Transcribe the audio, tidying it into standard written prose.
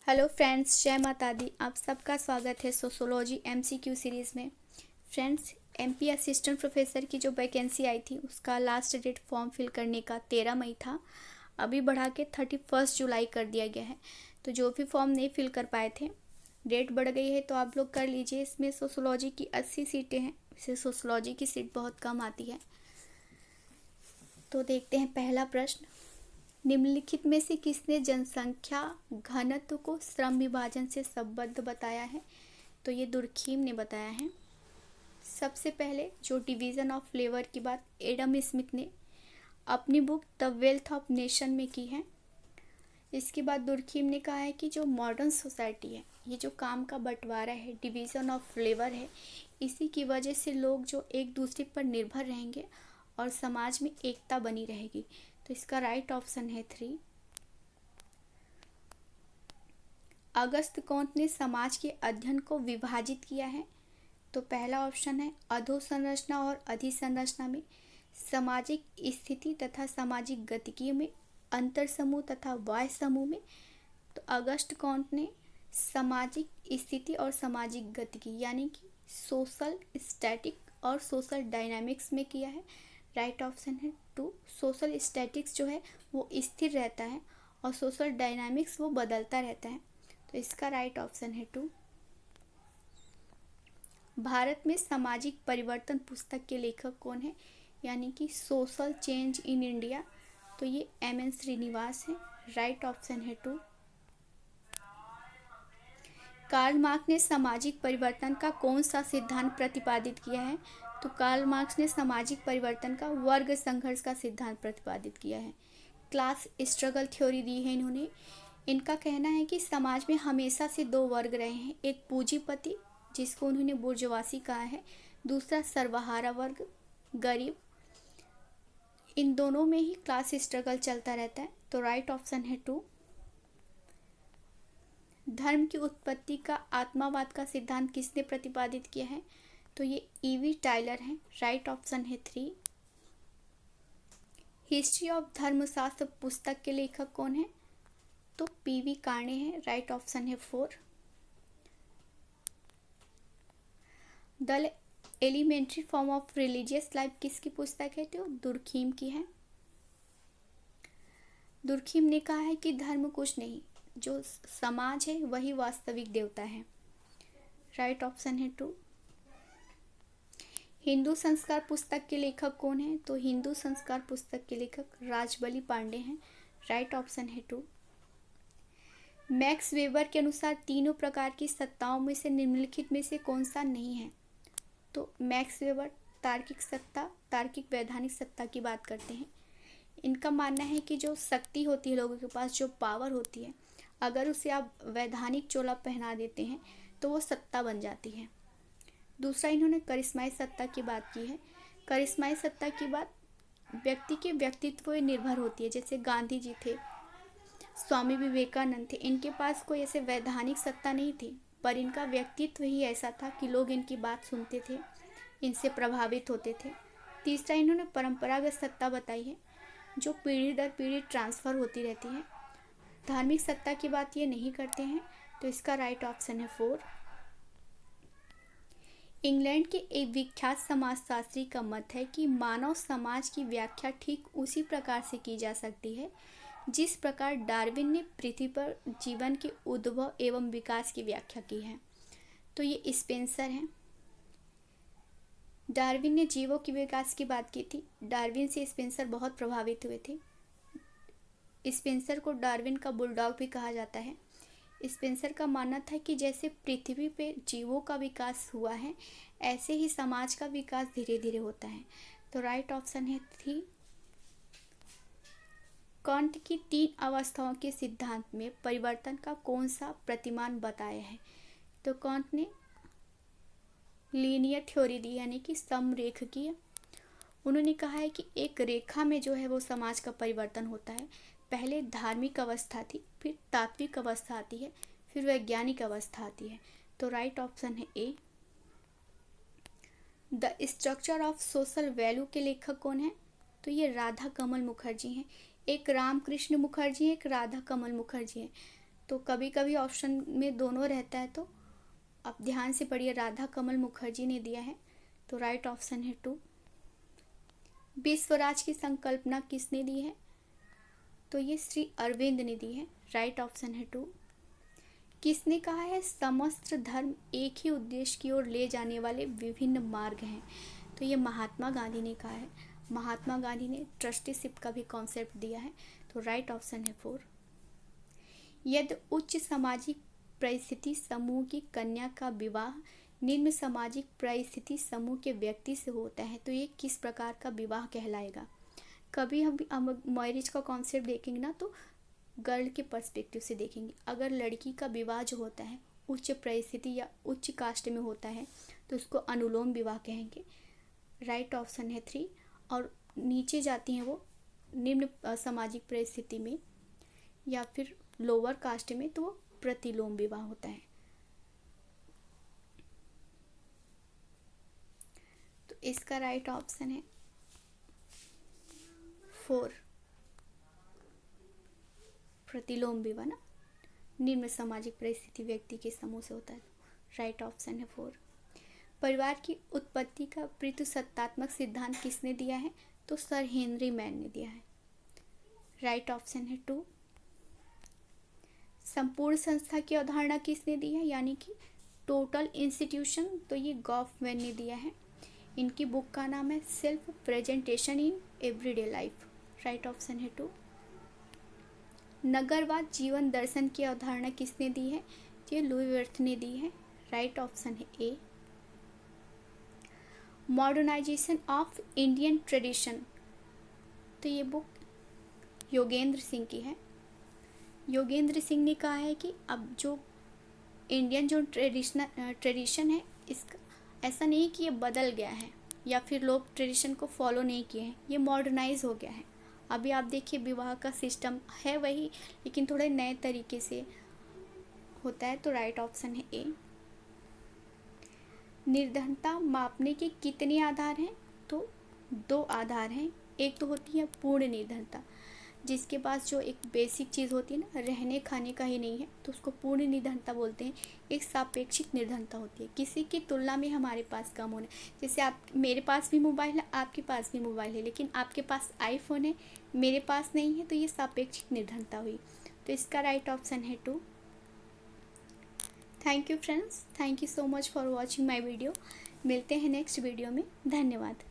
Hello friends, जय माता दी। आप सबका स्वागत है सोशोलॉजी एमसीक्यू सीरीज़ में। फ्रेंड्स, एमपी असिस्टेंट प्रोफेसर की जो वैकेंसी आई थी उसका लास्ट डेट फॉर्म फिल करने का 13 मई था। अभी बढ़ा के 31 जुलाई कर दिया गया है। तो जो भी फॉर्म नहीं फिल कर पाए थे, डेट बढ़ गई है तो आप लोग कर लीजिए। इसमें सोशोलॉजी की 80 सीटें हैं। इसे सोशोलॉजी की सीट बहुत कम आती है। तो देखते हैं पहला प्रश्न। निम्नलिखित में से किसने जनसंख्या घनत्व को श्रम विभाजन से संबद्ध बताया है? तो ये दुर्खीम ने बताया है। सबसे पहले जो डिवीज़न ऑफ लेबर की बात एडम स्मिथ ने अपनी book the wealth of nation में की है। इसके बाद दुर्खीम ने कहा है कि जो मॉडर्न सोसाइटी है, ये जो काम का बंटवारा है, डिवीज़न ऑफ लेबर है, इसी की वजह से लोग जो एक दूसरे पर निर्भर रहेंगे और समाज में एकता बनी रहेगी। तो इसका राइट ऑप्शन है 3। अगस्त कौंत ने समाज के अध्ययन को विभाजित किया है। तो पहला ऑप्शन है अधोसंरचना और अधिसंरचना में, सामाजिक स्थिति तथा सामाजिक गतिविधियों में, अंतर समूह तथा बाह्य समूह में। तो अगस्त कौंत ने सामाजिक स्थिति और सामाजिक गतिविधि यानी कि सोशल स्टैटिक और सोशल डायनामिक्स में किया है। राइट ऑप्शन है 2। सोशल स्टैटिक्स जो है वो स्थिर रहता है और सोशल डायनामिक्स वो बदलता रहता है। तो इसका राइट ऑप्शन है 2। भारत में सामाजिक परिवर्तन पुस्तक के लेखक कौन है, यानी कि सोशल चेंज इन इंडिया? तो ये एम.एन. श्रीनिवास है। राइट ऑप्शन है 2। कार्ल मार्क्स ने सामाजिक परिवर्तन का कौन सा सिद्धांत प्रतिपादित किया है? तो कार्ल मार्क्स ने सामाजिक परिवर्तन का वर्ग संघर्ष का सिद्धांत प्रतिपादित किया है। क्लास स्ट्रगल थ्योरी दी है इन्होंने। इनका कहना है कि समाज में हमेशा से दो वर्ग रहे हैं, एक पूंजीपति जिसको उन्होंने बुर्जुआसी कहा है, दूसरा सर्वहारा वर्ग गरीब। इन दोनों में ही क्लास स्ट्रगल चलता रहता है। तो राइट ऑप्शन है 2। धर्म की उत्पत्ति का आत्मावाद का सिद्धांत किसने प्रतिपादित किया है? तो ये ईवी टाइलर हैं। राइट ऑप्शन है 3। हिस्ट्री ऑफ धर्मशास्त्र पुस्तक के लेखक कौन है? तो पीवी कार्णे हैं। राइट ऑप्शन है 4। The elementary form of religious life किसकी पुस्तक है? तो दुर्खीम की है। दुर्खीम ने कहा है कि धर्म कुछ नहीं, जो समाज है वही वास्तविक देवता है। राइट ऑप्शन है 2। हिंदू संस्कार पुस्तक के लेखक कौन है? तो हिंदू संस्कार पुस्तक के लेखक राजबली पांडे हैं। राइट ऑप्शन है 2। मैक्स वेबर के अनुसार तीनों प्रकार की सत्ताओं में से निम्नलिखित में से कौन सा नहीं है? तो मैक्स वेबर तार्किक सत्ता, तार्किक वैधानिक सत्ता की बात करते हैं। इनका मानना है कि जो शक्ति होती है लोगों के पास, जो पावर होती है, अगर उसे आप वैधानिक चोला पहना देते हैं तो वो सत्ता बन जाती है। दूसरा इन्होंने करिश्माई सत्ता की बात की है। करिश्माई सत्ता की बात व्यक्ति के व्यक्तित्व पर निर्भर होती है। जैसे गांधी जी थे, स्वामी विवेकानंद थे, इनके पास कोई ऐसे वैधानिक सत्ता नहीं थी, पर इनका व्यक्तित्व ही ऐसा था कि लोग इनकी बात सुनते थे, इनसे प्रभावित होते थे। तीसरा इन्होंने परंपरागत सत्ता बताई है, जो पीढ़ी दर पीढ़ी ट्रांसफ़र होती रहती है। धार्मिक सत्ता की बात ये नहीं करते हैं। तो इसका राइट ऑप्शन है 4। इंग्लैंड के एक विख्यात समाजशास्त्री का मत है कि मानव समाज की व्याख्या ठीक उसी प्रकार से की जा सकती है जिस प्रकार डार्विन ने पृथ्वी पर जीवन के उद्भव एवं विकास की व्याख्या की है। तो ये स्पेंसर हैं। डार्विन ने जीवों के विकास की बात की थी। डार्विन से स्पेंसर बहुत प्रभावित हुए थे। स्पेंसर को डार्विन का बुलडॉग भी कहा जाता है। स्पेंसर का मानना था कि जैसे पृथ्वी पे जीवों का विकास हुआ है, ऐसे ही समाज का विकास धीरे धीरे होता है। तो राइट ऑप्शन है 3। कांट की 3 अवस्थाओं के सिद्धांत में परिवर्तन का कौन सा प्रतिमान बताया है? तो कांट ने लीनियर थ्योरी दी, यानी कि समरेखीय। उन्होंने कहा है कि एक रेखा में जो है वो समाज का परिवर्तन होता है। पहले धार्मिक अवस्था थी, फिर तात्विक अवस्था आती है, फिर वैज्ञानिक अवस्था आती है। तो राइट ऑप्शन है A. The structure of social value के लेखक कौन है? तो ये राधा कमल मुखर्जी हैं। एक रामकृष्ण मुखर्जी है, एक राधा कमल मुखर्जी है। तो कभी कभी ऑप्शन में दोनों रहता है, तो आप ध्यान से पढ़िए। राधा कमल मुखर्जी ने दिया है, तो राइट ऑप्शन है 2। विश्व स्वराज की संकल्पना किसने दी है? तो ये श्री अरविंद ने दी है, राइट ऑप्शन है 2। किसने कहा है समस्त धर्म एक ही उद्देश्य की ओर ले जाने वाले विभिन्न मार्ग हैं? तो ये महात्मा गांधी ने कहा है। महात्मा गांधी ने ट्रस्टीशिप का भी कॉन्सेप्ट दिया है, तो राइट ऑप्शन है 4। यदि उच्च सामाजिक परिस्थिति समूह की कन्या का विवाह निम्न सामाजिक परिस्थिति समूह के व्यक्ति से होता है, तो ये किस प्रकार का विवाह कहलाएगा? कभी हम मैरिज का कॉन्सेप्ट देखेंगे ना, तो गर्ल के पर्सपेक्टिव से देखेंगे। अगर लड़की का विवाह जो होता है उच्च परिस्थिति या उच्च कास्ट में होता है, तो उसको अनुलोम विवाह कहेंगे, राइट ऑप्शन है 3। और नीचे जाती हैं वो निम्न सामाजिक परिस्थिति में या फिर लोअर कास्ट में, तो वो प्रतिलोम विवाह होता है। तो इसका राइट ऑप्शन है 4, प्रतिलोम विवाह ना, निम्न सामाजिक परिस्थिति व्यक्ति के समूह से होता है, राइट ऑप्शन है 4। परिवार की उत्पत्ति का पितृसत्तात्मक सिद्धांत किसने दिया है? तो सर हेनरी मैन ने दिया है, राइट ऑप्शन है 2। संपूर्ण संस्था की अवधारणा किसने दी है, यानी कि टोटल इंस्टीट्यूशन? तो ये गॉफमैन ने दिया है। इनकी बुक का नाम है self presentation in everyday life, right option है 2। नगरवाद जीवन दर्शन की अवधारणा किसने दी है? ये लुई वर्थ ने दी है, राइट ऑप्शन है ए। मॉडर्नाइजेशन ऑफ इंडियन ट्रेडिशन, तो ये बुक योगेंद्र सिंह की है। योगेंद्र सिंह ने कहा है कि अब जो इंडियन जो ट्रेडिशन है, इसका ऐसा नहीं कि ये बदल गया है या फिर लोग ट्रेडिशन को फॉलो नहीं किए हैं, ये मॉडर्नाइज हो गया है। अभी आप देखिए विवाह का सिस्टम है वही, लेकिन थोड़े नए तरीके से होता है, तो राइट ऑप्शन है ए। निर्धनता मापने के कितने आधार हैं? तो 2 आधार हैं। एक तो होती है पूर्ण निर्धनता, जिसके पास जो एक बेसिक चीज़ होती है ना, रहने खाने का ही नहीं है, तो उसको पूर्ण निर्धनता बोलते हैं। एक सापेक्षिक निर्धनता होती है, किसी की तुलना में हमारे पास कम होना। जैसे मेरे पास भी मोबाइल है, आपके पास भी मोबाइल है, लेकिन आपके पास आईफोन है, मेरे पास नहीं है, तो ये सापेक्षिक निर्धनता हुई। तो इसका राइट ऑप्शन है 2। Thank you friends, thank you so much for watching my video. मिलते हैं नेक्स्ट वीडियो में, धन्यवाद।